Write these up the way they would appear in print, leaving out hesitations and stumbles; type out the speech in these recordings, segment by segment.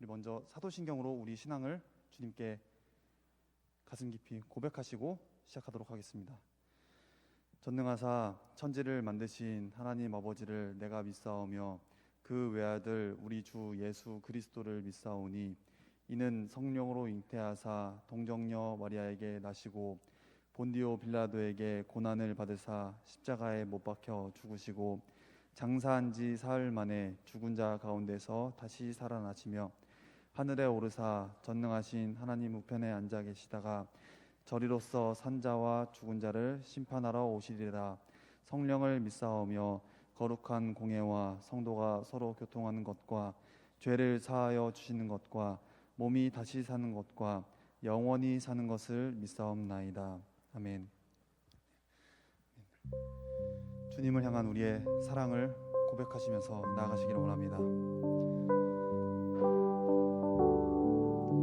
먼저 사도신경으로 우리 신앙을 주님께 가슴 깊이 고백하시고 시작하도록 하겠습니다. 전능하사 천지를 만드신 하나님 아버지를 내가 믿사오며 그 외아들 우리 주 예수 그리스도를 믿사오니 이는 성령으로 잉태하사 동정녀 마리아에게 나시고 본디오 빌라도에게 고난을 받으사 십자가에 못 박혀 죽으시고 장사한 지 사흘 만에 죽은 자 가운데서 다시 살아나시며 하늘에 오르사 전능하신 하나님 우편에 앉아 계시다가 저리로서 산자와 죽은 자를 심판하러 오시리라. 성령을 믿사오며 거룩한 공예와 성도가 서로 교통하는 것과 죄를 사하여 주시는 것과 몸이 다시 사는 것과 영원히 사는 것을 믿사옵나이다. 아멘. 주님을 향한 우리의 사랑을 고백하시면서 나아가시기를 원합니다.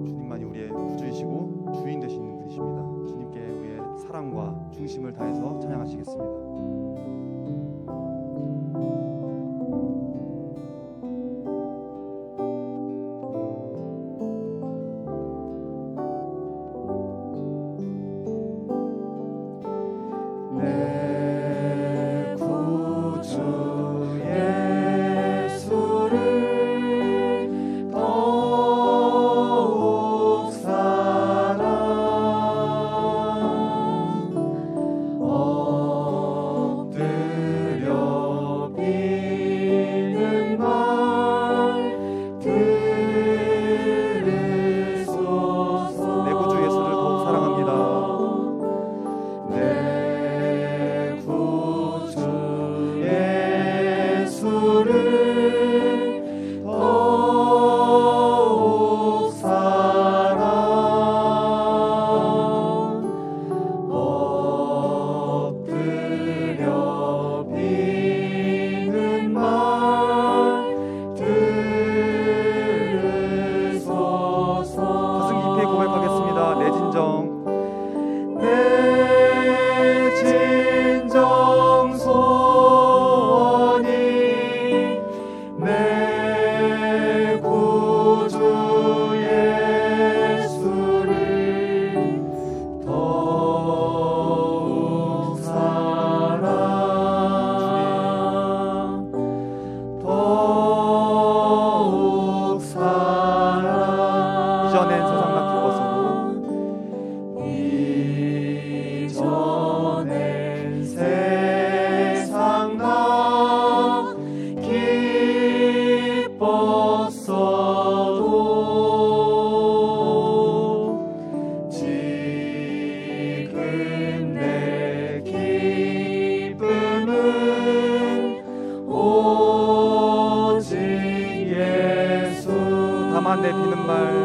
주님만이 우리의 구주이시고 주인 되시는 분이십니다. 주님께 우리의 사랑과 중심을 다해서 찬양하시겠습니다. 다만 내 비는 말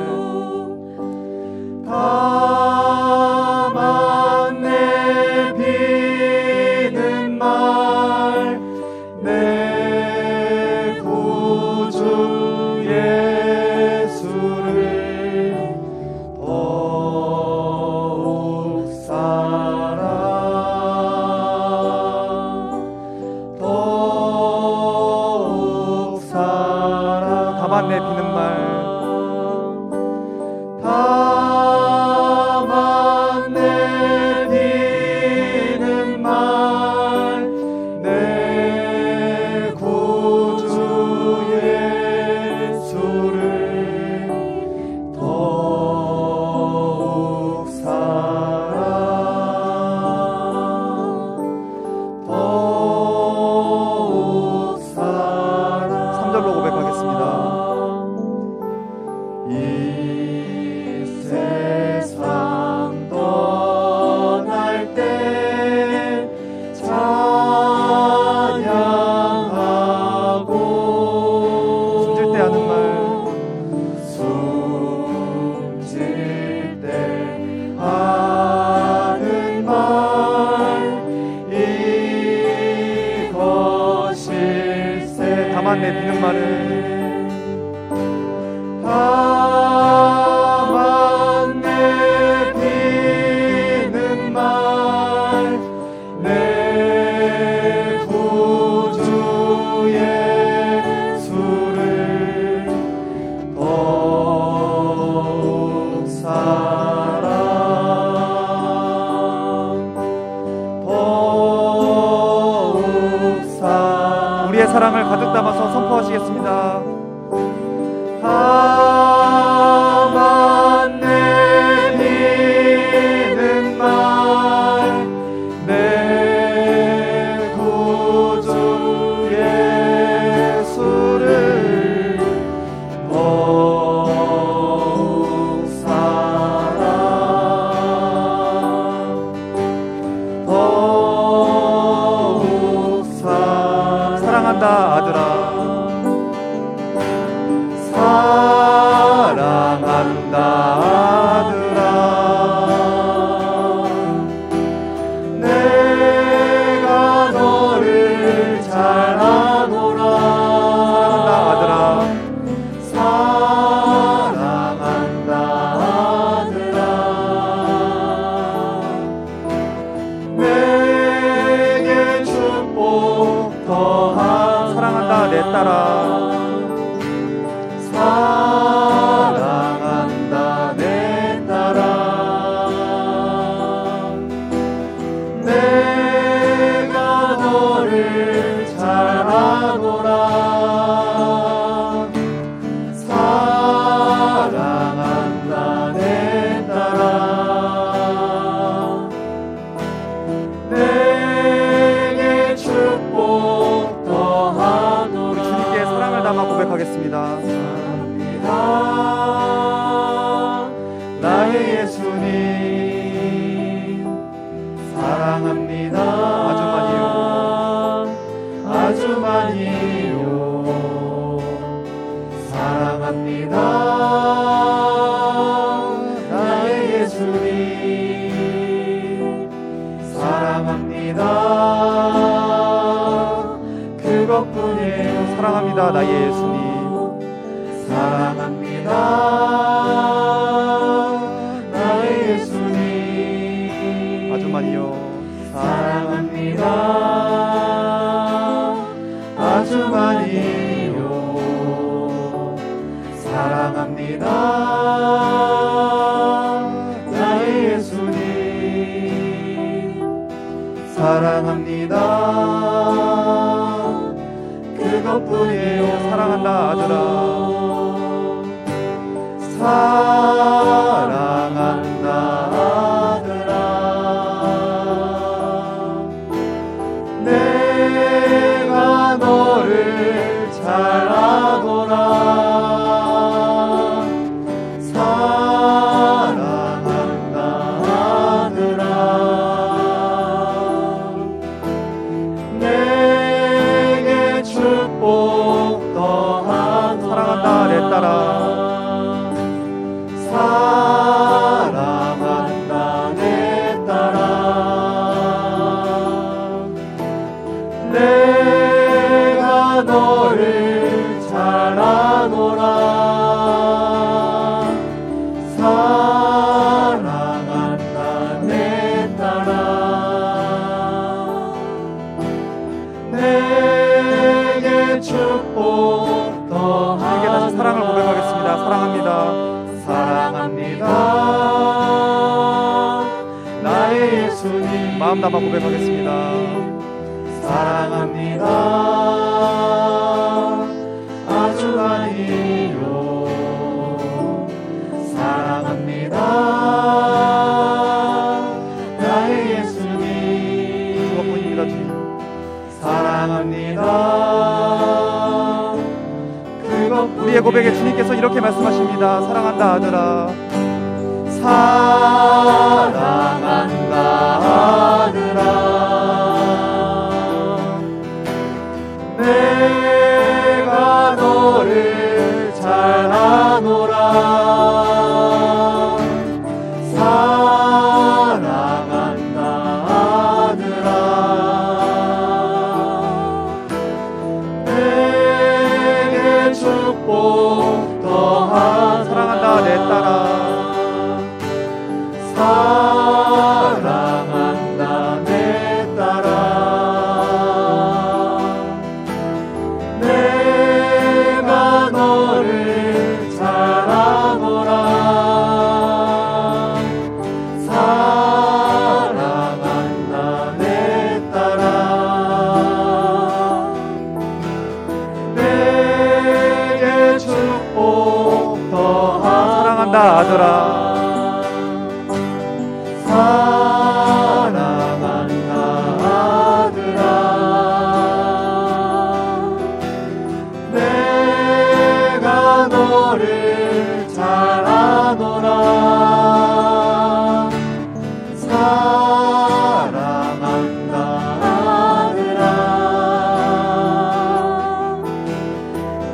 나의 예수님 사랑합니다. 그것뿐이에요. 사랑합니다. 나의 예수님 사랑합니다. 나의 예수님 아주 많이요. 사랑합니다. 아주 많이요. 사랑합니다. 나의 예수님 사랑합니다. 그것뿐이에요. 사랑한다 아들아. 사랑한다 아들아. 내가 너를 잘 아노라. 사랑한다 아들아. 내게 축복 더한 사랑한다 내 딸아. 사랑한다 내 딸아. 내가 너를 잘 아노라. 사랑한다 내 딸아. 내게 축복 더하라. 이게 다시 사랑을 고백하겠습니다. 사랑합니다. 사랑합니다. 나의 예수님 마음 담아 고백하겠습니다. 사랑합니다. 아주 많이요. 사랑합니다. 나의 예수님 그것뿐입니다. 주님 사랑합니다. 우리의 고백에 주님께서 이렇게 말씀하십니다. 사랑한다 아들아. 사랑한다 아들아. 내가 너를 잘 아노라. 사랑한다 아들아. 내게 축복 더한 사랑한다 내 딸아. 사랑한다 내 딸아. 내가 너를 잘 아노라. 사랑한다 내 딸아. 내게 축복 더한 사랑한다 아들아. 사랑한다 아들아. 내가 너를 잘 아노라. 사랑한다 아들아.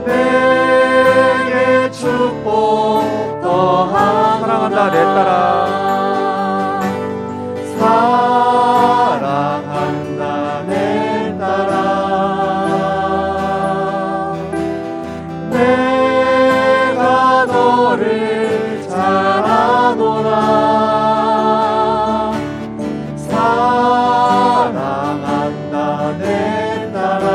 내게 축복 더한 사랑한다 내 딸아. 사랑한다 내 딸아. 내가 너를 잘 아노라. 사랑한다 내 딸아.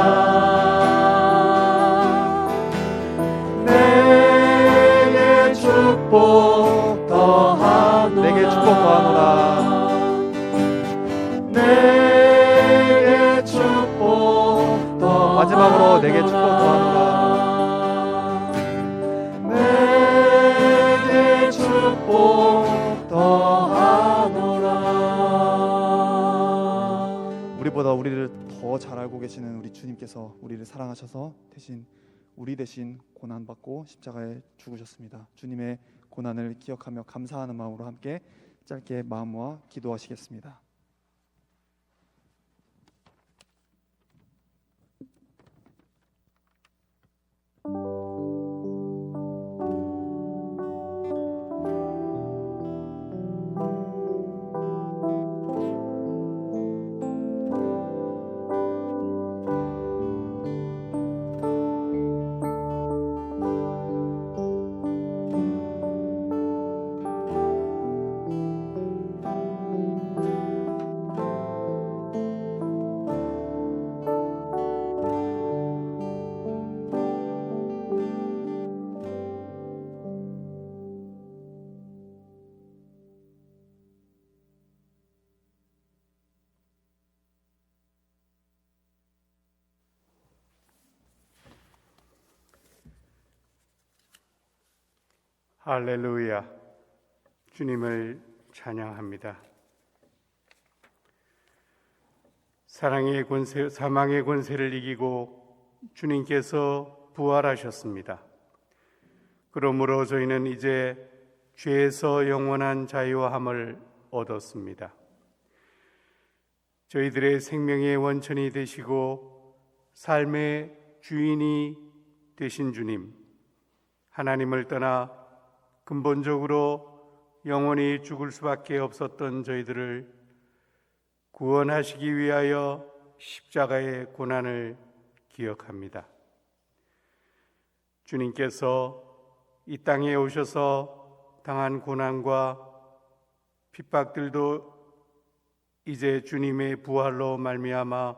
내게 축복 더하노라. 내게 축복 더하노라. 내게 축복 더 마지막으로 내게 축복 더하노라. 내게 축복 더하노라. 우리보다 우리를 더 잘 알고 계시는 우리 주님께서 우리를 사랑하셔서 우리 대신 고난받고 십자가에 죽으셨습니다. 주님의 고난을 기억하며 감사하는 마음으로 함께 짧게 마음 모아 기도하시겠습니다. 할렐루야. 주님을 찬양합니다. 사망의 권세를 이기고 주님께서 부활하셨습니다. 그러므로 저희는 이제 죄에서 영원한 자유함을 얻었습니다. 저희들의 생명의 원천이 되시고 삶의 주인이 되신 주님, 하나님을 떠나 근본적으로 영원히 죽을 수밖에 없었던 저희들을 구원하시기 위하여 십자가의 고난을 기억합니다. 주님께서 이 땅에 오셔서 당한 고난과 핍박들도 이제 주님의 부활로 말미암아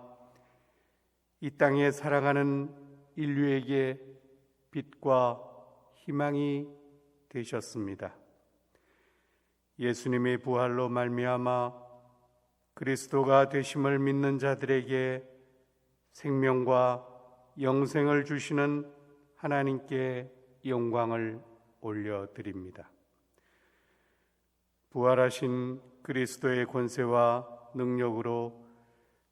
이 땅에 살아가는 인류에게 빛과 희망이 되셨습니다. 예수님의 부활로 말미암아 그리스도가 되심을 믿는 자들에게 생명과 영생을 주시는 하나님께 영광을 올려드립니다. 부활하신 그리스도의 권세와 능력으로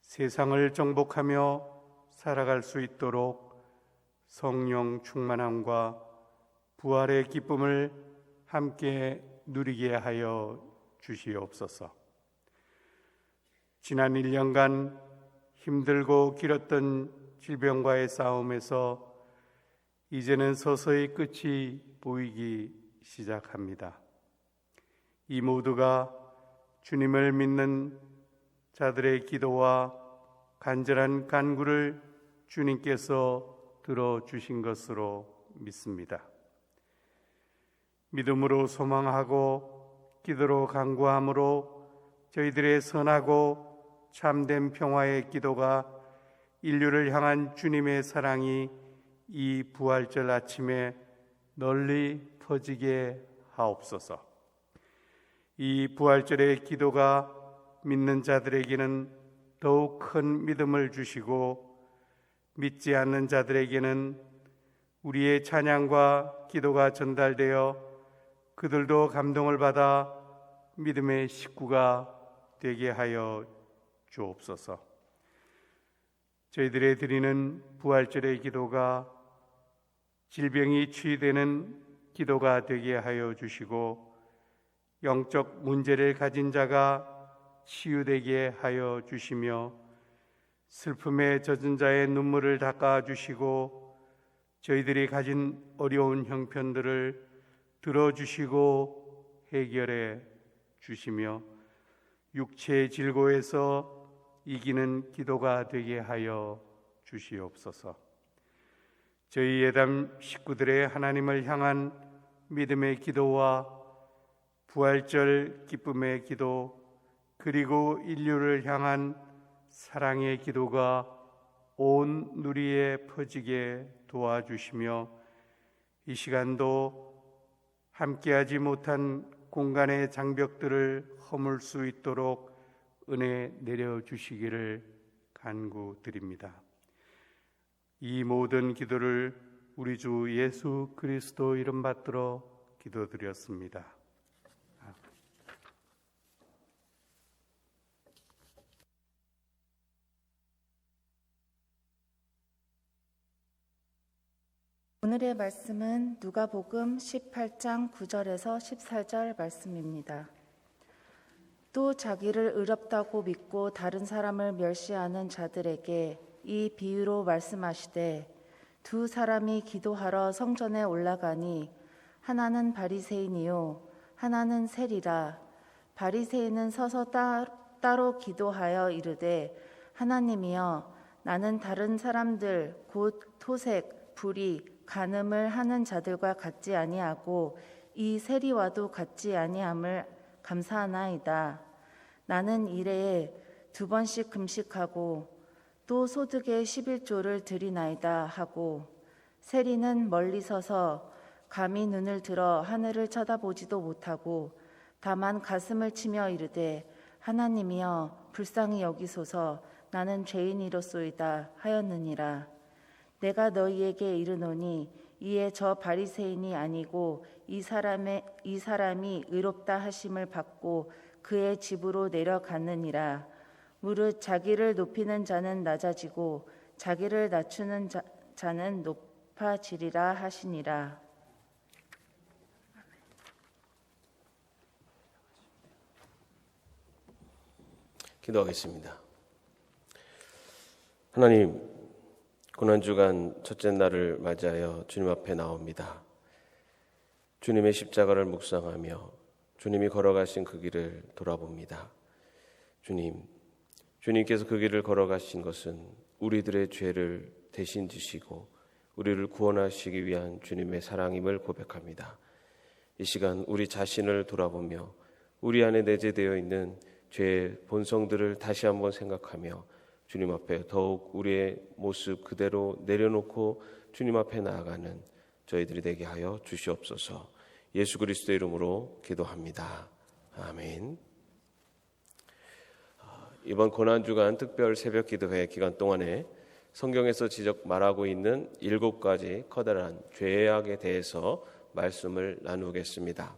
세상을 정복하며 살아갈 수 있도록 성령 충만함과 부활의 기쁨을 함께 누리게 하여 주시옵소서. 지난 1년간 힘들고 길었던 질병과의 싸움에서 이제는 서서히 끝이 보이기 시작합니다. 이 모두가 주님을 믿는 자들의 기도와 간절한 간구를 주님께서 들어주신 것으로 믿습니다. 믿음으로 소망하고 기도로 간구함으로 저희들의 선하고 참된 평화의 기도가 인류를 향한 주님의 사랑이 이 부활절 아침에 널리 퍼지게 하옵소서. 이 부활절의 기도가 믿는 자들에게는 더욱 큰 믿음을 주시고 믿지 않는 자들에게는 우리의 찬양과 기도가 전달되어 그들도 감동을 받아 믿음의 식구가 되게 하여 주옵소서. 저희들의 드리는 부활절의 기도가 질병이 치유되는 기도가 되게 하여 주시고 영적 문제를 가진 자가 치유되게 하여 주시며 슬픔에 젖은 자의 눈물을 닦아주시고 저희들이 가진 어려운 형편들을 들어주시고 해결해 주시며 육체의 질고에서 이기는 기도가 되게 하여 주시옵소서. 저희 예담 식구들의 하나님을 향한 믿음의 기도와 부활절 기쁨의 기도 그리고 인류를 향한 사랑의 기도가 온 누리에 퍼지게 도와주시며 이 시간도 함께하지 못한 공간의 장벽들을 허물 수 있도록 은혜 내려주시기를 간구드립니다. 이 모든 기도를 우리 주 예수 그리스도 이름 받들어 기도드렸습니다. 오늘의 말씀은 누가복음 18장 9절에서 14절 말씀입니다. 또 자기를 의롭다고 믿고 다른 사람을 멸시하는 자들에게 이 비유로 말씀하시되 두 사람이 기도하러 성전에 올라가니 하나는 바리새인이요 하나는 세리라. 바리새인은 서서 따로 기도하여 이르되 하나님이여 나는 다른 사람들 곧 토색, 불의, 간음을 하는 자들과 같지 아니하고 이 세리와도 같지 아니함을 감사하나이다. 나는 일해에 2번씩 금식하고 또 소득의 11조를 드리나이다 하고 세리는 멀리 서서 감히 눈을 들어 하늘을 쳐다보지도 못하고 다만 가슴을 치며 이르되 하나님이여 불쌍히 여기소서 나는 죄인이로소이다 하였느니라. 내가 너희에게 이르노니 이에 저 바리새인이 아니고 이 사람이 의롭다 하심을 받고 그의 집으로 내려갔느니라. 무릇 자기를 높이는 자는 낮아지고 자기를 낮추는 자는 높아지리라 하시니라. 기도하겠습니다. 하나님, 고난주간 첫째 날을 맞이하여 주님 앞에 나옵니다. 주님의 십자가를 묵상하며 주님이 걸어가신 그 길을 돌아봅니다. 주님께서 그 길을 걸어가신 것은 우리들의 죄를 대신 지시고 우리를 구원하시기 위한 주님의 사랑임을 고백합니다. 이 시간 우리 자신을 돌아보며 우리 안에 내재되어 있는 죄의 본성들을 다시 한번 생각하며 주님 앞에 더욱 우리의 모습 그대로 내려놓고 주님 앞에 나아가는 저희들이 되게 하여 주시옵소서. 예수 그리스도의 이름으로 기도합니다. 아멘. 이번 고난주간 특별 새벽 기도회 기간 동안에 성경에서 지적 말하고 있는 7가지 커다란 죄악에 대해서 말씀을 나누겠습니다.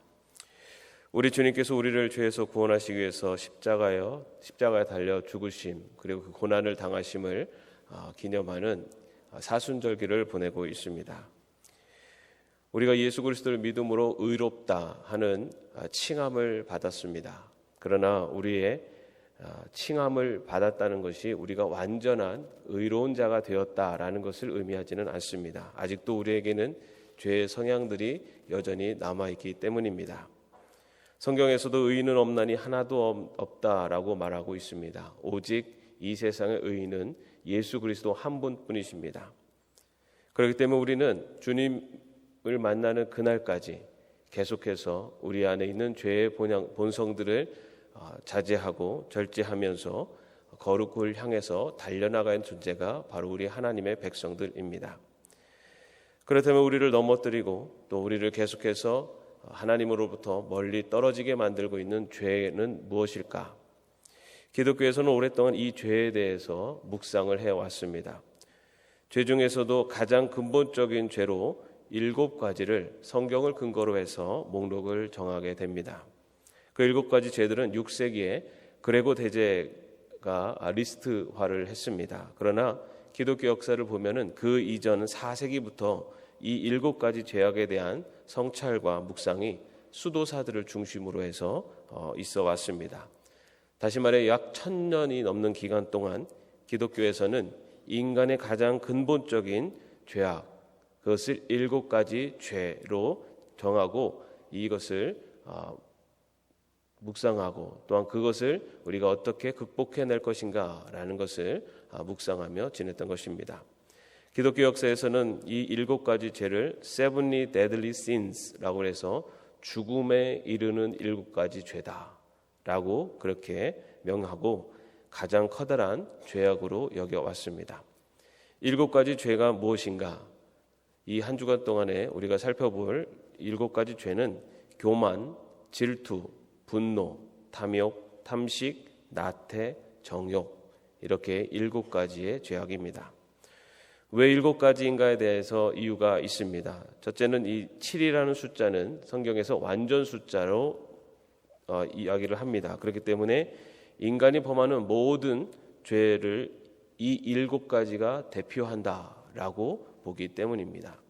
우리 주님께서 우리를 죄에서 구원하시기 위해서 십자가에 달려 죽으심 그리고 그 고난을 당하심을 기념하는 사순절기를 보내고 있습니다. 우리가 예수 그리스도를 믿음으로 의롭다 하는 칭함을 받았습니다. 그러나 우리의 칭함을 받았다는 것이 우리가 완전한 의로운 자가 되었다라는 것을 의미하지는 않습니다. 아직도 우리에게는 죄의 성향들이 여전히 남아있기 때문입니다. 성경에서도 의인은 없나니 하나도 없다라고 말하고 있습니다. 오직 이 세상의 의인은 예수 그리스도 한 분뿐이십니다. 그렇기 때문에 우리는 주님을 만나는 그날까지 계속해서 우리 안에 있는 죄의 본성들을 자제하고 절제하면서 거룩을 향해서 달려나가는 존재가 바로 우리 하나님의 백성들입니다. 그렇다면 우리를 넘어뜨리고 또 우리를 계속해서 하나님으로부터 멀리 떨어지게 만들고 있는 죄는 무엇일까? 기독교에서는 오랫동안 이 죄에 대해서 묵상을 해왔습니다. 죄 중에서도 가장 근본적인 죄로 7가지를 성경을 근거로 해서 목록을 정하게 됩니다. 그 7가지 죄들은 6세기에 그레고 대제가 리스트화를 했습니다. 그러나 기독교 역사를 보면은 그 이전 4세기부터 이 7가지 죄악에 대한 성찰과 묵상이 수도사들을 중심으로 해서 있어 왔습니다. 다시 말해 약 1000년이 넘는 기간 동안 기독교에서는 인간의 가장 근본적인 죄악, 그것을 7가지 죄로 정하고 이것을 묵상하고 또한 그것을 우리가 어떻게 극복해낼 것인가라는 것을 묵상하며 지냈던 것입니다. 기독교 역사에서는 이 7가지 죄를 Seventy Deadly Sins라고 해서 죽음에 이르는 7가지 죄다라고 그렇게 명하고 가장 커다란 죄악으로 여겨왔습니다. 7가지 죄가 무엇인가? 이 한 주간 동안에 우리가 살펴볼 7가지 죄는 교만, 질투, 분노, 탐욕, 탐식, 나태, 정욕 이렇게 7가지의 죄악입니다. 왜 7가지인가에 대해서 이유가 있습니다. 첫째는 이 7이라는 숫자는 성경에서 완전 숫자로 이야기를 합니다. 그렇기 때문에 인간이 범하는 모든 죄를 이 7가지가 대표한다라고 보기 때문입니다.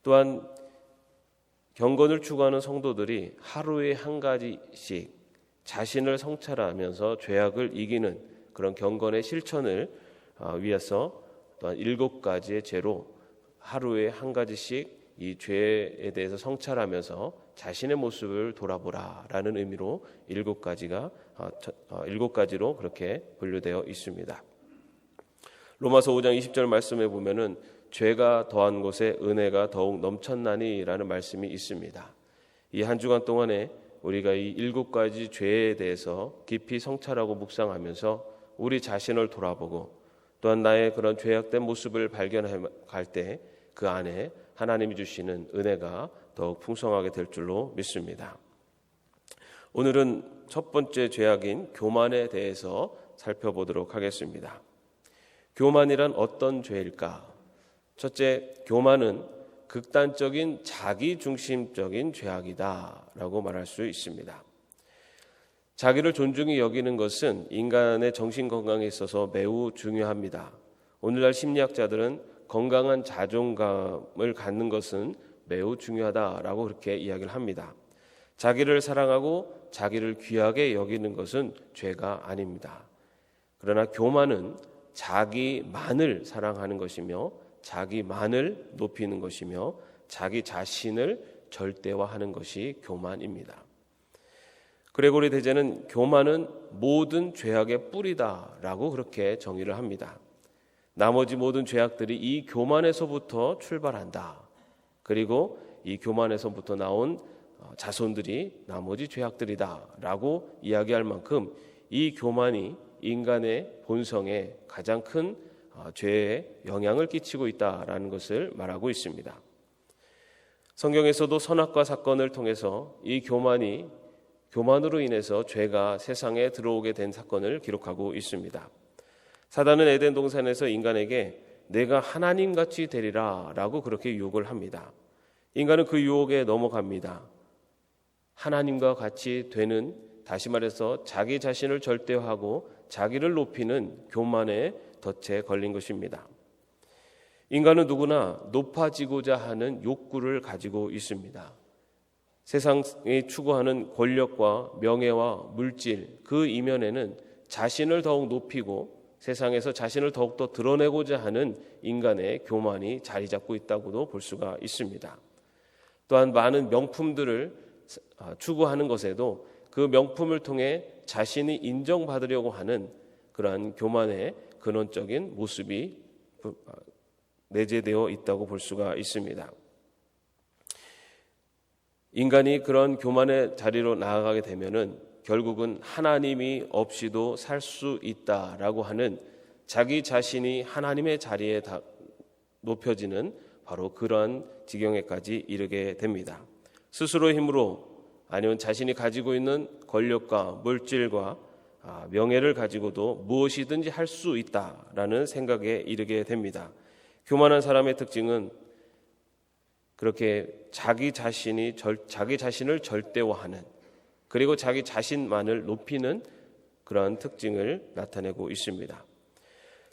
또한 경건을 추구하는 성도들이 하루에 한 가지씩 자신을 성찰하면서 죄악을 이기는 그런 경건의 실천을 위해서 또한 7가지의 죄로 하루에 한 가지씩 이 죄에 대해서 성찰하면서 자신의 모습을 돌아보라라는 의미로 7가지로 그렇게 분류되어 있습니다. 로마서 5장 20절 말씀에 보면은 죄가 더한 곳에 은혜가 더욱 넘쳤나니라는 말씀이 있습니다. 이 한 주간 동안에 우리가 이 7가지 죄에 대해서 깊이 성찰하고 묵상하면서 우리 자신을 돌아보고 또한 나의 그런 죄악된 모습을 발견할 때 그 안에 하나님이 주시는 은혜가 더욱 풍성하게 될 줄로 믿습니다. 오늘은 첫 번째 죄악인 교만에 대해서 살펴보도록 하겠습니다. 교만이란 어떤 죄일까? 첫째, 교만은 극단적인 자기 중심적인 죄악이다라고 말할 수 있습니다. 자기를 존중히 여기는 것은 인간의 정신 건강에 있어서 매우 중요합니다. 오늘날 심리학자들은 건강한 자존감을 갖는 것은 매우 중요하다라고 그렇게 이야기를 합니다. 자기를 사랑하고 자기를 귀하게 여기는 것은 죄가 아닙니다. 그러나 교만은 자기만을 사랑하는 것이며 자기만을 높이는 것이며 자기 자신을 절대화하는 것이 교만입니다. 그레고리 대제는 교만은 모든 죄악의 뿌리다라고 그렇게 정의를 합니다. 나머지 모든 죄악들이 이 교만에서부터 출발한다. 그리고 이 교만에서부터 나온 자손들이 나머지 죄악들이다라고 이야기할 만큼 이 교만이 인간의 본성에 가장 큰 죄에 영향을 끼치고 있다라는 것을 말하고 있습니다. 성경에서도 선악과 사건을 통해서 이 교만으로 인해서 죄가 세상에 들어오게 된 사건을 기록하고 있습니다. 사단은 에덴 동산에서 인간에게 내가 하나님같이 되리라 라고 그렇게 유혹을 합니다. 인간은 그 유혹에 넘어갑니다. 하나님과 같이 되는, 다시 말해서 자기 자신을 절대화하고 자기를 높이는 교만의 덫에 걸린 것입니다. 인간은 누구나 높아지고자 하는 욕구를 가지고 있습니다. 세상이 추구하는 권력과 명예와 물질, 그 이면에는 자신을 더욱 높이고 세상에서 자신을 더욱더 드러내고자 하는 인간의 교만이 자리 잡고 있다고도 볼 수가 있습니다. 또한 많은 명품들을 추구하는 것에도 그 명품을 통해 자신이 인정받으려고 하는 그러한 교만의 근원적인 모습이 내재되어 있다고 볼 수가 있습니다. 인간이 그런 교만의 자리로 나아가게 되면은 결국은 하나님이 없이도 살 수 있다라고 하는 자기 자신이 하나님의 자리에 높여지는 바로 그러한 지경에까지 이르게 됩니다. 스스로의 힘으로 아니면 자신이 가지고 있는 권력과 물질과 명예를 가지고도 무엇이든지 할 수 있다라는 생각에 이르게 됩니다. 교만한 사람의 특징은 그렇게 자기 자신을 절대화하는, 그리고 자기 자신만을 높이는 그러한 특징을 나타내고 있습니다.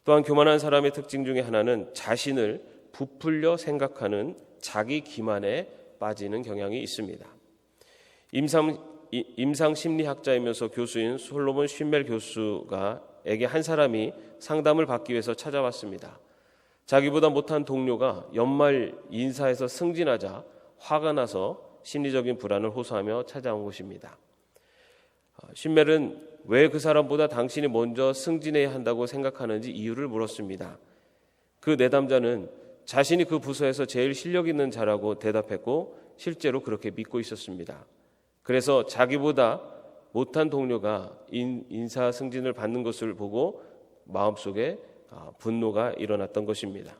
또한 교만한 사람의 특징 중에 하나는 자신을 부풀려 생각하는 자기 기만에 빠지는 경향이 있습니다. 임상 심리학자이면서 교수인 솔로몬 쉰멜 교수가에게 한 사람이 상담을 받기 위해서 찾아왔습니다. 자기보다 못한 동료가 연말 인사에서 승진하자 화가 나서 심리적인 불안을 호소하며 찾아온 것입니다. 쉰멜은 왜 그 사람보다 당신이 먼저 승진해야 한다고 생각하는지 이유를 물었습니다. 그 내담자는 자신이 그 부서에서 제일 실력 있는 자라고 대답했고 실제로 그렇게 믿고 있었습니다. 그래서 자기보다 못한 동료가 인사 승진을 받는 것을 보고 마음속에 분노가 일어났던 것입니다.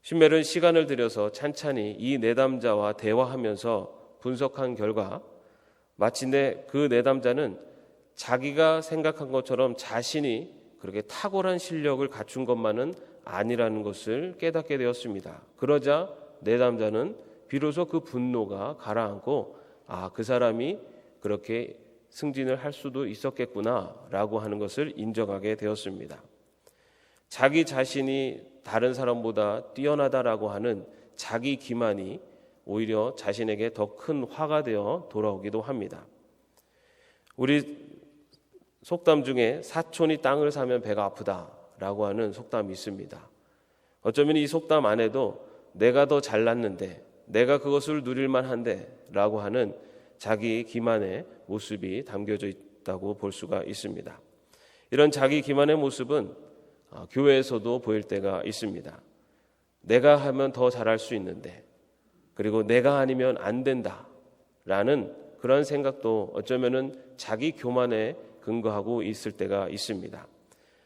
쉰멜은 시간을 들여서 찬찬히 이 내담자와 대화하면서 분석한 결과 마침내 그 내담자는 자기가 생각한 것처럼 자신이 그렇게 탁월한 실력을 갖춘 것만은 아니라는 것을 깨닫게 되었습니다. 그러자 내담자는 비로소 그 분노가 가라앉고 그 사람이 그렇게 승진을 할 수도 있었겠구나라고 하는 것을 인정하게 되었습니다. 자기 자신이 다른 사람보다 뛰어나다라고 하는 자기 기만이 오히려 자신에게 더 큰 화가 되어 돌아오기도 합니다. 우리 속담 중에 사촌이 땅을 사면 배가 아프다라고 하는 속담이 있습니다. 어쩌면 이 속담 안에도 내가 더 잘났는데, 내가 그것을 누릴만 한데 라고 하는 자기 기만의 모습이 담겨져 있다고 볼 수가 있습니다. 이런 자기 기만의 모습은 교회에서도 보일 때가 있습니다. 내가 하면 더 잘할 수 있는데, 그리고 내가 아니면 안 된다라는 그런 생각도 어쩌면은 자기 교만에 근거하고 있을 때가 있습니다.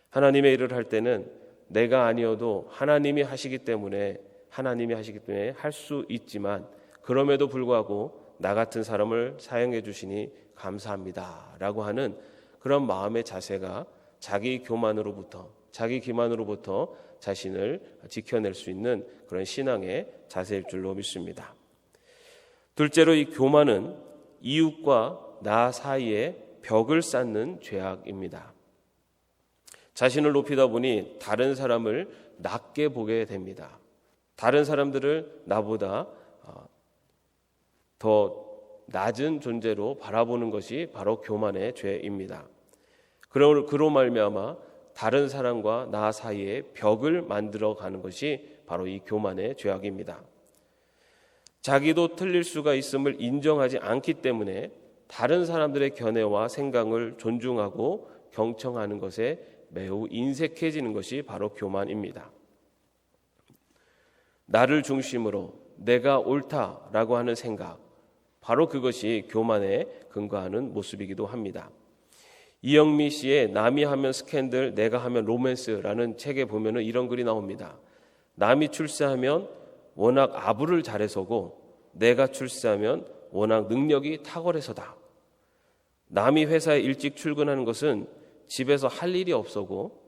하나님의 일을 할 때는 내가 아니어도 하나님이 하시기 때문에 할 수 있지만, 그럼에도 불구하고 나 같은 사람을 사용해 주시니 감사합니다라고 하는 그런 마음의 자세가 자기 기만으로부터 자신을 지켜낼 수 있는 그런 신앙의 자세일 줄로 믿습니다. 둘째로 이 교만은 이웃과 나 사이에 벽을 쌓는 죄악입니다. 자신을 높이다 보니 다른 사람을 낮게 보게 됩니다. 다른 사람들을 나보다 더 낮은 존재로 바라보는 것이 바로 교만의 죄입니다. 그로 말미암아 다른 사람과 나 사이에 벽을 만들어가는 것이 바로 이 교만의 죄악입니다. 자기도 틀릴 수가 있음을 인정하지 않기 때문에 다른 사람들의 견해와 생각을 존중하고 경청하는 것에 매우 인색해지는 것이 바로 교만입니다. 나를 중심으로 내가 옳다라고 하는 생각, 바로 그것이 교만에 근거하는 모습이기도 합니다. 이영미 씨의 남이 하면 스캔들, 내가 하면 로맨스라는 책에 보면 이런 글이 나옵니다. 남이 출세하면 워낙 아부를 잘해서고 내가 출세하면 워낙 능력이 탁월해서다. 남이 회사에 일찍 출근하는 것은 집에서 할 일이 없어고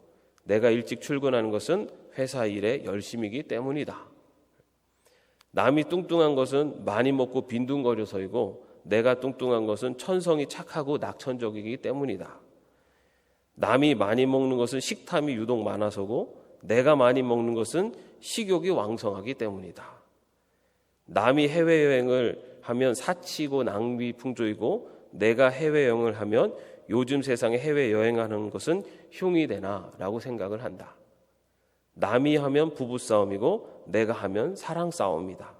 내가 일찍 출근하는 것은 회사 일에 열심이기 때문이다. 남이 뚱뚱한 것은 많이 먹고 빈둥거려서이고 내가 뚱뚱한 것은 천성이 착하고 낙천적이기 때문이다. 남이 많이 먹는 것은 식탐이 유독 많아서고 내가 많이 먹는 것은 식욕이 왕성하기 때문이다. 남이 해외여행을 하면 사치고 낭비 풍조이고 내가 해외여행을 하면 요즘 세상에 해외여행하는 것은 흉이 되나라고 생각을 한다. 남이 하면 부부싸움이고 내가 하면 사랑싸움이다.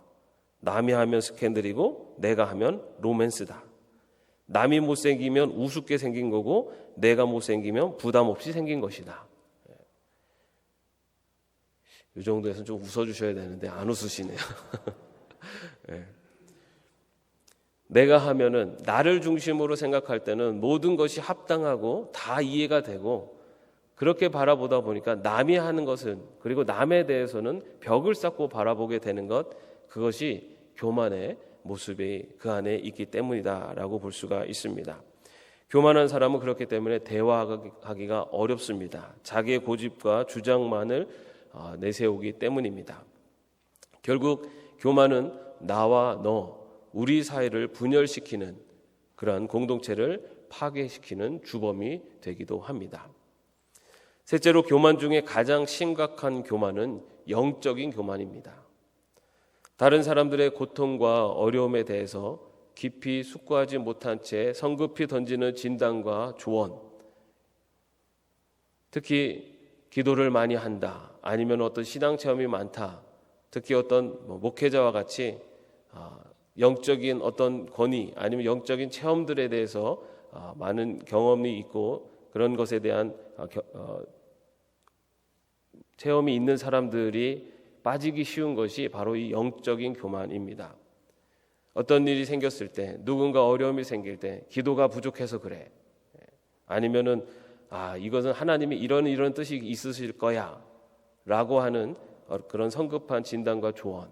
남이 하면 스캔들이고 내가 하면 로맨스다. 남이 못생기면 우습게 생긴 거고 내가 못생기면 부담 없이 생긴 것이다. 이 정도에서 좀 웃어주셔야 되는데 안 웃으시네요. 네. 내가 하면은 나를 중심으로 생각할 때는 모든 것이 합당하고 다 이해가 되고 그렇게 바라보다 보니까 남이 하는 것은 그리고 남에 대해서는 벽을 쌓고 바라보게 되는 것, 그것이 교만의 모습이 그 안에 있기 때문이다라고 볼 수가 있습니다. 교만한 사람은 그렇기 때문에 대화하기가 어렵습니다. 자기의 고집과 주장만을 내세우기 때문입니다. 결국 교만은 나와 너, 우리 사회를 분열시키는 그러한 공동체를 파괴시키는 주범이 되기도 합니다. 셋째로 교만 중에 가장 심각한 교만은 영적인 교만입니다. 다른 사람들의 고통과 어려움에 대해서 깊이 숙고하지 못한 채 성급히 던지는 진단과 조언, 특히 기도를 많이 한다, 아니면 어떤 신앙 체험이 많다, 특히 어떤 목회자와 같이 영적인 어떤 권위 아니면 영적인 체험들에 대해서 많은 경험이 있고 그런 것에 대한 체험이 있는 사람들이 빠지기 쉬운 것이 바로 이 영적인 교만입니다. 어떤 일이 생겼을 때, 누군가 어려움이 생길 때 기도가 부족해서 그래, 아니면은 이것은 하나님이 이런 뜻이 있으실 거야 라고 하는 그런 성급한 진단과 조언.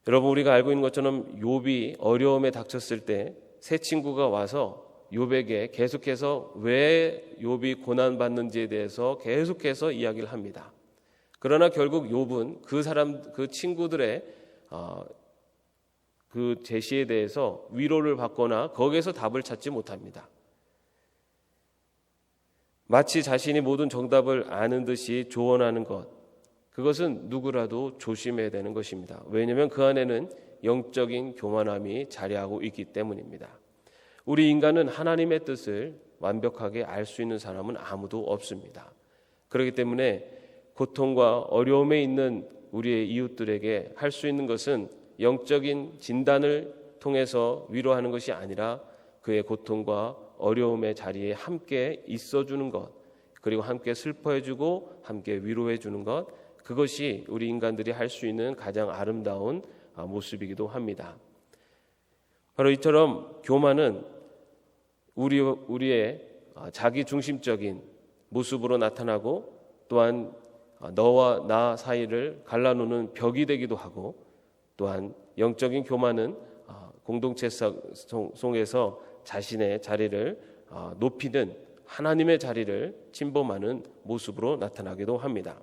여러분, 우리가 알고 있는 것처럼 욥이 어려움에 닥쳤을 때 세 친구가 와서 욥에게 계속해서 왜 욥이 고난받는지에 대해서 계속해서 이야기를 합니다. 그러나 결국 욥은 그 친구들의 그 제시에 대해서 위로를 받거나 거기에서 답을 찾지 못합니다. 마치 자신이 모든 정답을 아는 듯이 조언하는 것, 그것은 누구라도 조심해야 되는 것입니다. 왜냐하면 그 안에는 영적인 교만함이 자리하고 있기 때문입니다. 우리 인간은 하나님의 뜻을 완벽하게 알 수 있는 사람은 아무도 없습니다. 그렇기 때문에 고통과 어려움에 있는 우리의 이웃들에게 할 수 있는 것은 영적인 진단을 통해서 위로하는 것이 아니라 그의 고통과 어려움의 자리에 함께 있어주는 것, 그리고 함께 슬퍼해주고 함께 위로해주는 것, 그것이 우리 인간들이 할 수 있는 가장 아름다운 모습이기도 합니다. 바로 이처럼 교만은 우리의 자기 중심적인 모습으로 나타나고 또한 너와 나 사이를 갈라놓는 벽이 되기도 하고, 또한 영적인 교만은 공동체 속에서 자신의 자리를 높이는 하나님의 자리를 침범하는 모습으로 나타나기도 합니다.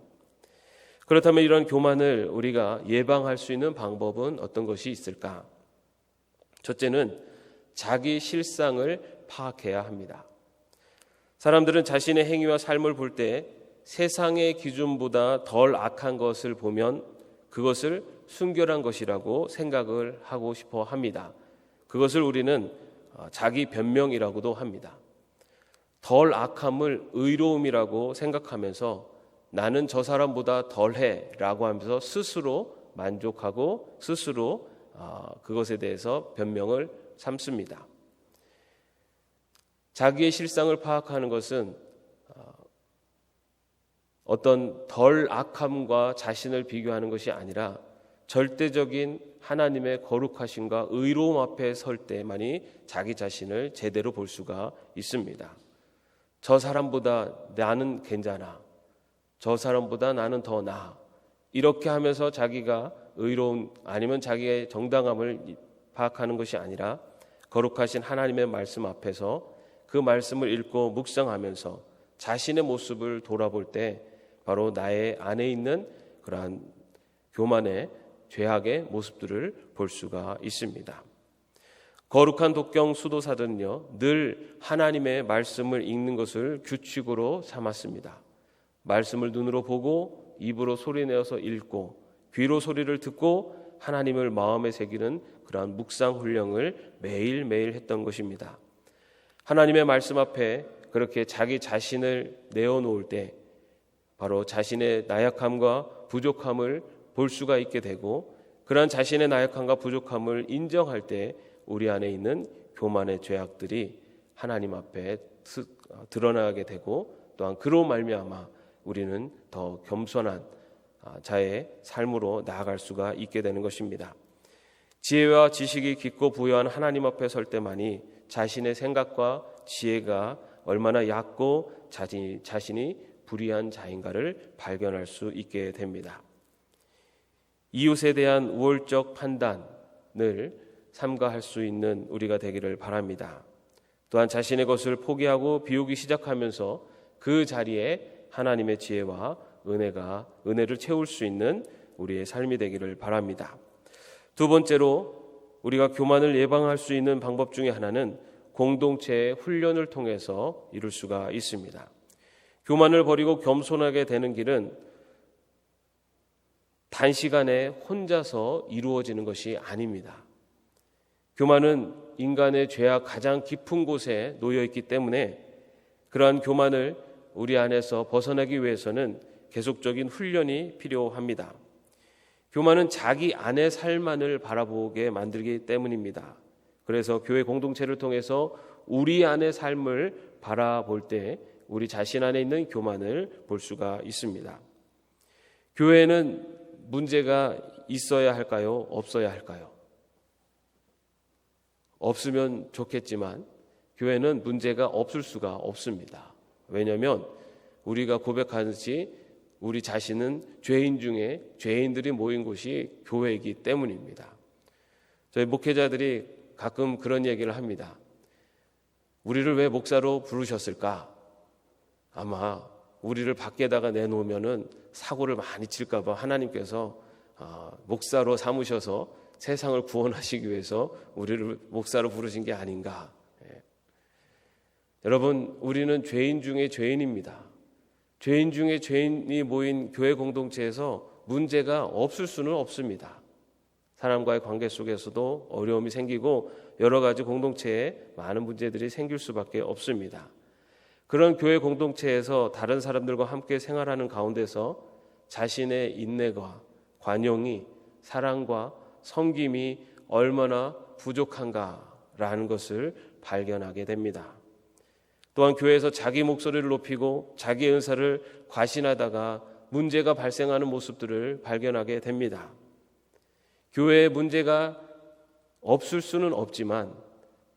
그렇다면 이런 교만을 우리가 예방할 수 있는 방법은 어떤 것이 있을까? 첫째는 자기 실상을 파악해야 합니다. 사람들은 자신의 행위와 삶을 볼 때 세상의 기준보다 덜 악한 것을 보면 그것을 순결한 것이라고 생각을 하고 싶어 합니다. 그것을 우리는 자기 변명이라고도 합니다. 덜 악함을 의로움이라고 생각하면서 나는 저 사람보다 덜해 라고 하면서 스스로 만족하고 스스로 그것에 대해서 변명을 삼습니다. 자기의 실상을 파악하는 것은 어떤 덜 악함과 자신을 비교하는 것이 아니라 절대적인 하나님의 거룩하심과 의로움 앞에 설 때만이 자기 자신을 제대로 볼 수가 있습니다. 저 사람보다 나는 괜찮아. 저 사람보다 나는 더 나아. 이렇게 하면서 자기가 의로운 아니면 자기의 정당함을 파악하는 것이 아니라 거룩하신 하나님의 말씀 앞에서 그 말씀을 읽고 묵상하면서 자신의 모습을 돌아볼 때 바로 나의 안에 있는 그러한 교만의 죄악의 모습들을 볼 수가 있습니다. 거룩한 독경 수도사들은요, 늘 하나님의 말씀을 읽는 것을 규칙으로 삼았습니다. 말씀을 눈으로 보고 입으로 소리내어서 읽고 귀로 소리를 듣고 하나님을 마음에 새기는 그러한 묵상 훈련을 매일매일 했던 것입니다. 하나님의 말씀 앞에 그렇게 자기 자신을 내어놓을 때 바로 자신의 나약함과 부족함을 볼 수가 있게 되고 그러한 자신의 나약함과 부족함을 인정할 때 우리 안에 있는 교만의 죄악들이 하나님 앞에 드러나게 되고 또한 그로 말미암아 우리는 더 겸손한 자의 삶으로 나아갈 수가 있게 되는 것입니다. 지혜와 지식이 깊고 부유한 하나님 앞에 설 때만이 자신의 생각과 지혜가 얼마나 얕고 자신이 불의한 자인가를 발견할 수 있게 됩니다. 이웃에 대한 우월적 판단을 삼가할 수 있는 우리가 되기를 바랍니다. 또한 자신의 것을 포기하고 비우기 시작하면서 그 자리에 하나님의 지혜와 은혜를 채울 수 있는 우리의 삶이 되기를 바랍니다. 두 번째로 우리가 교만을 예방할 수 있는 방법 중에 하나는 공동체의 훈련을 통해서 이룰 수가 있습니다. 교만을 버리고 겸손하게 되는 길은 단시간에 혼자서 이루어지는 것이 아닙니다. 교만은 인간의 죄악 가장 깊은 곳에 놓여 있기 때문에 그러한 교만을 우리 안에서 벗어나기 위해서는 계속적인 훈련이 필요합니다. 교만은 자기 안의 삶만을 바라보게 만들기 때문입니다. 그래서 교회 공동체를 통해서 우리 안의 삶을 바라볼 때 우리 자신 안에 있는 교만을 볼 수가 있습니다. 교회에는 문제가 있어야 할까요? 없어야 할까요? 없으면 좋겠지만 교회는 문제가 없을 수가 없습니다. 왜냐하면 우리가 고백하듯이 우리 자신은 죄인 중에 죄인들이 모인 곳이 교회이기 때문입니다. 저희 목회자들이 가끔 그런 얘기를 합니다. 우리를 왜 목사로 부르셨을까? 아마 우리를 밖에다가 내놓으면은 사고를 많이 칠까 봐 하나님께서 목사로 삼으셔서 세상을 구원하시기 위해서 우리를 목사로 부르신 게 아닌가. 여러분, 우리는 죄인 중에 죄인입니다. 죄인 중에 죄인이 모인 교회 공동체에서 문제가 없을 수는 없습니다. 사람과의 관계 속에서도 어려움이 생기고 여러 가지 공동체에 많은 문제들이 생길 수밖에 없습니다. 그런 교회 공동체에서 다른 사람들과 함께 생활하는 가운데서 자신의 인내와 관용이, 사랑과 섬김이 얼마나 부족한가라는 것을 발견하게 됩니다. 또한 교회에서 자기 목소리를 높이고 자기 은사를 과신하다가 문제가 발생하는 모습들을 발견하게 됩니다. 교회에 문제가 없을 수는 없지만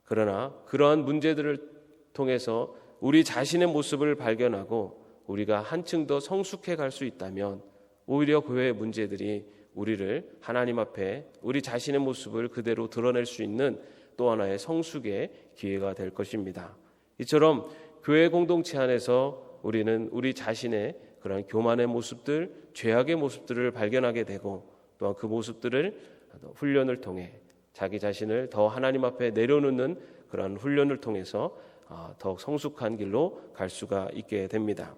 그러나 그러한 문제들을 통해서 우리 자신의 모습을 발견하고 우리가 한층 더 성숙해 갈 수 있다면 오히려 교회의 문제들이 우리를 하나님 앞에 우리 자신의 모습을 그대로 드러낼 수 있는 또 하나의 성숙의 기회가 될 것입니다. 이처럼 교회 공동체 안에서 우리는 우리 자신의 그런 교만의 모습들, 죄악의 모습들을 발견하게 되고 또한 그 모습들을 훈련을 통해 자기 자신을 더 하나님 앞에 내려놓는 그런 훈련을 통해서 더욱 성숙한 길로 갈 수가 있게 됩니다.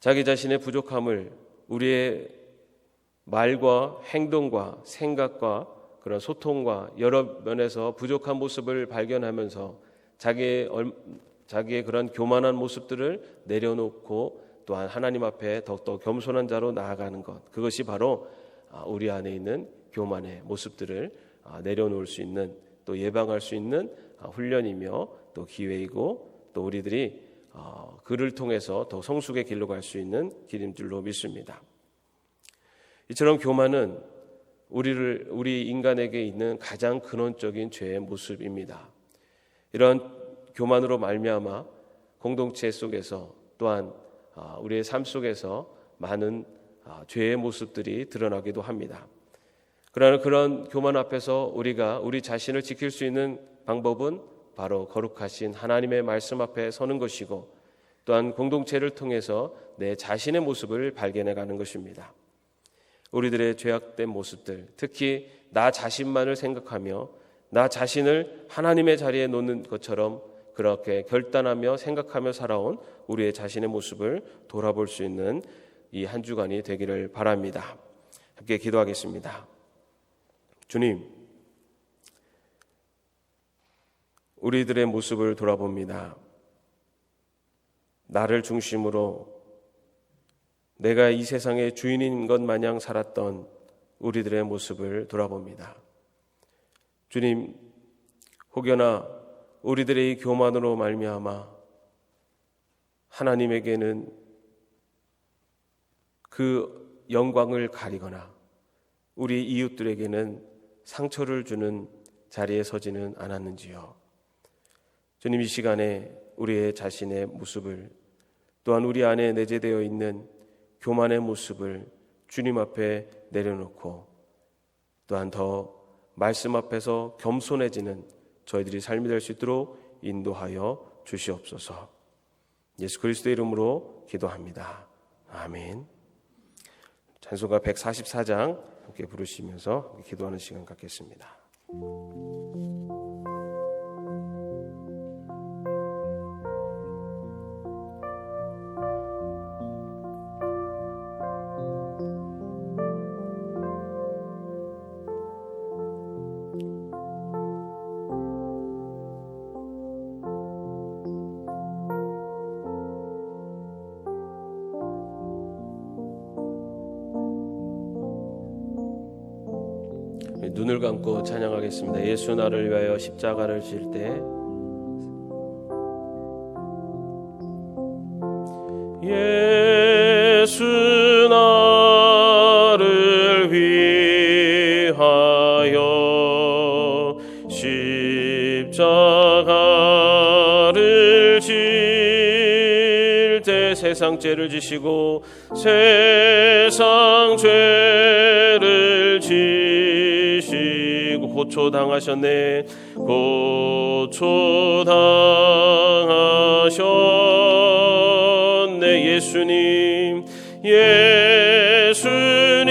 자기 자신의 부족함을 우리의 말과 행동과 생각과 그런 소통과 여러 면에서 부족한 모습을 발견하면서 자기의 그런 교만한 모습들을 내려놓고 또한 하나님 앞에 더욱더 겸손한 자로 나아가는 것, 그것이 바로 우리 안에 있는 교만의 모습들을 내려놓을 수 있는, 또 예방할 수 있는 훈련이며 또 기회이고, 또 우리들이 그를 통해서 더 성숙의 길로 갈 수 있는 길인 줄로 믿습니다. 이처럼 교만은 우리 인간에게 있는 가장 근원적인 죄의 모습입니다. 이런 교만으로 말미암아 공동체 속에서 또한 우리의 삶 속에서 많은 죄의 모습들이 드러나기도 합니다. 그러나 그런 교만 앞에서 우리가 우리 자신을 지킬 수 있는 방법은 바로 거룩하신 하나님의 말씀 앞에 서는 것이고, 또한 공동체를 통해서 내 자신의 모습을 발견해가는 것입니다. 우리들의 죄악된 모습들, 특히 나 자신만을 생각하며 나 자신을 하나님의 자리에 놓는 것처럼 그렇게 결단하며 생각하며 살아온 우리의 자신의 모습을 돌아볼 수 있는 이 한 주간이 되기를 바랍니다. 함께 기도하겠습니다. 주님, 우리들의 모습을 돌아봅니다. 나를 중심으로 내가 이 세상의 주인인 것 마냥 살았던 우리들의 모습을 돌아봅니다. 주님, 혹여나 우리들의 이 교만으로 말미암아 하나님에게는 그 영광을 가리거나 우리 이웃들에게는 상처를 주는 자리에 서지는 않았는지요. 주님, 이 시간에 우리의 자신의 모습을, 또한 우리 안에 내재되어 있는 교만의 모습을 주님 앞에 내려놓고 또한 더 말씀 앞에서 겸손해지는 저희들이 삶이 될 수 있도록 인도하여 주시옵소서. 예수 그리스도의 이름으로 기도합니다. 아멘. 찬송가 144장 함께 부르시면서 기도하는 시간 갖겠습니다. 눈을 감고 찬양하겠습니다. 예수 나를 위하여 십자가를 질 때 예수 나를 위하여 십자가를 질 때 세상 죄를 지시고 세상 죄를 지시고 고초당하셨네. 고초당하셨네. 예수님, 예수님,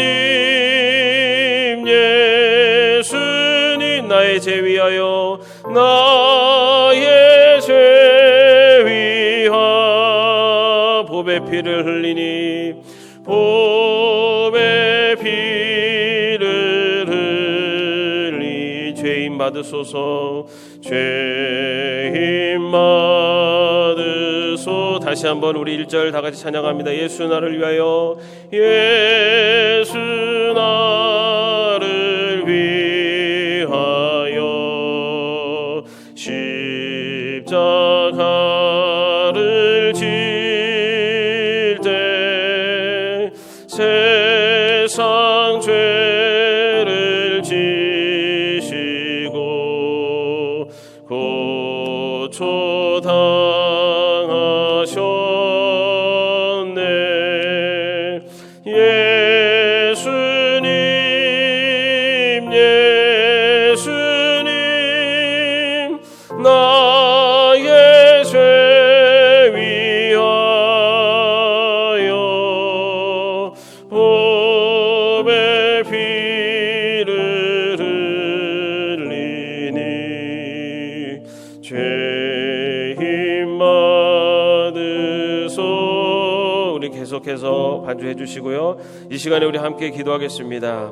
예수님, 나의 죄 위하여, 나의 죄 위하여 보배 피를 흘리니, 보배 피를 흘리 죄인 받으소서, 죄인 받으소. 다시 한번 우리 1절 다 같이 찬양합니다. 예수 나를 위하여, 예수 나를 위하여 십자가를 질 때 세상 죄를 지시고 고초당하셨네. 예수님, 예수님, 나의 죄 힘 받으소. 우리 계속해서 반주해 주시고요. 이 시간에 우리 함께 기도하겠습니다.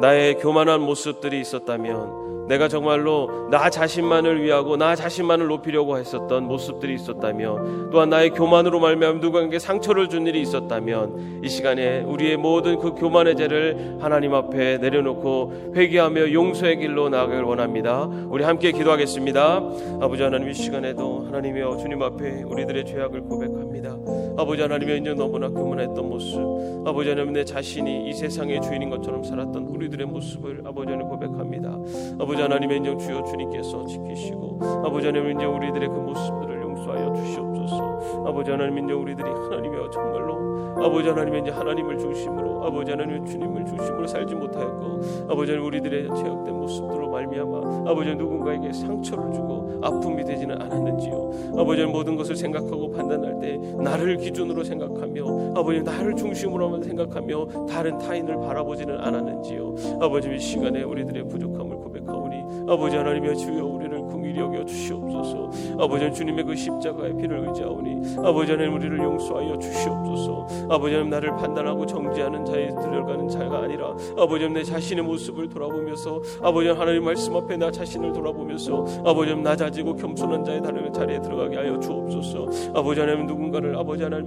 나의 교만한 모습들이 있었다면, 내가 정말로 나 자신만을 위하고 나 자신만을 높이려고 했었던 모습들이 있었다면, 또한 나의 교만으로 말미암아 누구에게 상처를 준 일이 있었다면, 이 시간에 우리의 모든 그 교만의 죄를 하나님 앞에 내려놓고 회개하며 용서의 길로 나아가길 원합니다. 우리 함께 기도하겠습니다. 아버지 하나님, 이 시간에도 하나님이여 주님 앞에 우리들의 죄악을 고백합니다. 아버지 하나님의 이제 너무나 교만했던 모습, 아버지 하나님 내 자신이 이 세상의 주인인 것처럼 살았던 우리들의 모습을 아버지 하나님 고백합니다. 아버지 하나님의 인정 주여 주님께서 지키시고, 아버지 하나님 인정 우리들의 그 모습들을 용서하여 주시옵소서. 아버지 하나님 인정 우리들이 하나님이여 정말로 아버지 하나님의 이제 하나님을 중심으로, 아버지 하나님의 주님을 중심으로 살지 못하였고, 아버지 하나님 우리들의 죄악된 모습들로 말미암아 아버지 누군가에게 상처를 주고 아픔이 되지는 않았는지요. 아버지 모든 것을 생각하고 판단할 때 나를 기준으로 생각하며, 아버지 나를 중심으로만 생각하며 다른 타인을 바라보지는 않았는지요. 아버지 이 시간에 우리들의 부족함을 고백하오니 아버지 하나님의 주여 우리를 긍휼히 여겨 주시옵소서. 아버지 주님의 그 십자가의 피를 의지하오니 아버지 하나님 우리를 용서하여 주시옵소서. 아버지 하나님 나를 판단하고 정죄하는 자에 들어가는 자가 아니라 아버지 하나님 내 자신의 모습을 돌아보면서, 아버지 하나님 말씀 앞에 나 자신을 돌아보면서 아버지 하나님 낮아지고 겸손한 자의 다른 자리에 들어가게 하여 주옵소서. 아버지 하나님 누군가를 아버지 하나님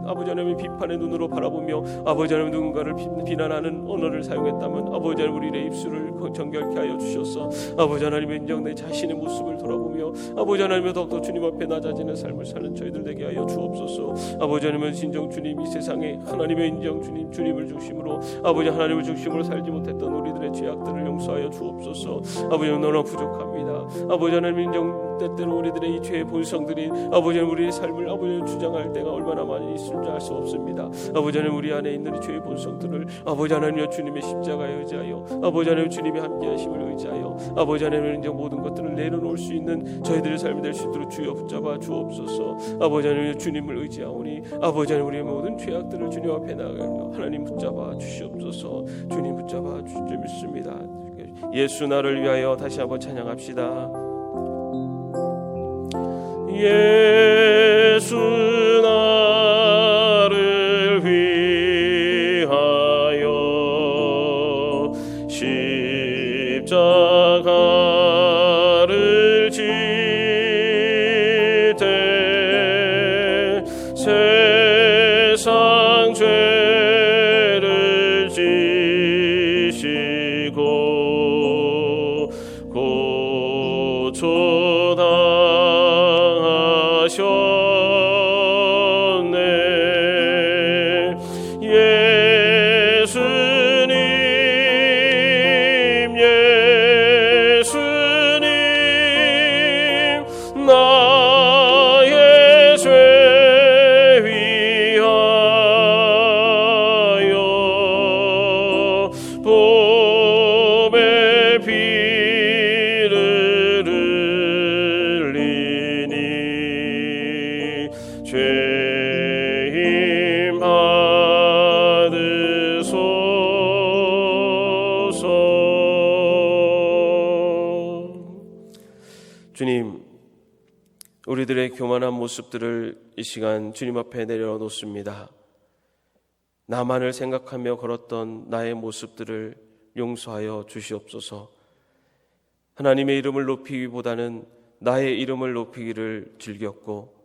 아버지 하나님의 비판의 눈으로 바라보며 아버지 하나님 누군가를 비난하는 언어를 사용했다면 아버지 하나님 우리의 입술을 정결케 하여 주셔서 아버지 하나님의 인정 내 자신의 모습을 돌아보며 아버지 하나님의 더욱더 주님 앞에 낮아지는 삶을 사는 저희들 되게 하여 주옵소서. 아버지 하나님의 진정 주님, 이 세상에 하나님의 인정 주님, 주님을 중심으로 아버지 하나님을 중심으로 살지 못했던 우리들의 죄악들을 용서하여 주옵소서. 아버지 하나님 너무나 부족합니다. 아버지 하나님 인정 때때로 우리들의 이 죄의 본성들이 아버지 하나님 우리의 삶을 아버지 하나님 주장할 때가 얼마나 많이 있을 줄 알 수 없습니다. 아버지 하나님 우리 안에 있는 이 죄의 본성들을 아버지 하나님 주님의 십자가에 의지하여 아버지 하나님 주님의 함께하심을 의지하여 아버지 하나님 인정 모든 것들을 내려놓을 수 있는 저희들의 삶이 될 수 있도록 주여 붙잡아 주옵소서. 아버지 하나님 주님을 의지하오니 아버지 하나님 우리의 모든 죄악들을 주님 앞에 나가며 하나님 붙잡아 주시옵소서. 주님 붙잡아 주실 줄 믿습니다. 예수 나를 위하여 다시 한번 찬양합시다. 예수 나를 위하여 십자가를 지되 세상 죄를 지시고 고초당하셨네. 예수님 나의 죄 위하여 봄의 피를 흘리니 죄임 받으소서. 주님, 우리들의 교만한 모습들을 이 시간 주님 앞에 내려놓습니다. 나만을 생각하며 걸었던 나의 모습들을 용서하여 주시옵소서. 하나님의 이름을 높이기보다는 나의 이름을 높이기를 즐겼고,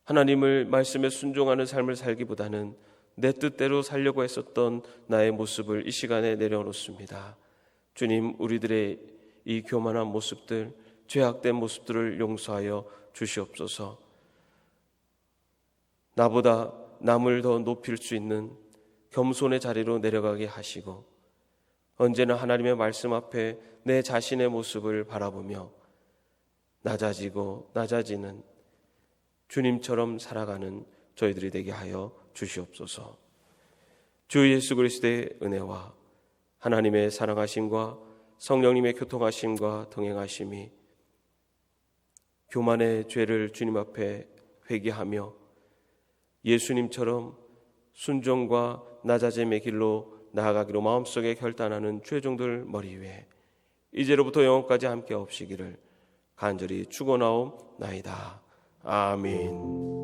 하나님을 말씀에 순종하는 삶을 살기보다는 내 뜻대로 살려고 했었던 나의 모습을 이 시간에 내려놓습니다. 주님, 우리들의 이 교만한 모습들, 죄악된 모습들을 용서하여 주시옵소서. 나보다 남을 더 높일 수 있는 겸손의 자리로 내려가게 하시고, 언제나 하나님의 말씀 앞에 내 자신의 모습을 바라보며 낮아지고 낮아지는 주님처럼 살아가는 저희들이 되게 하여 주시옵소서. 주 예수 그리스도의 은혜와 하나님의 사랑하심과 성령님의 교통하심과 동행하심이 교만의 죄를 주님 앞에 회개하며 예수님처럼 순종과 낮아짐의 길로 나아가기로 마음속에 결단하는 최종들 머리 위에 이제로부터 영원까지 함께 없으기를 간절히 축원하옵나이다. 아멘.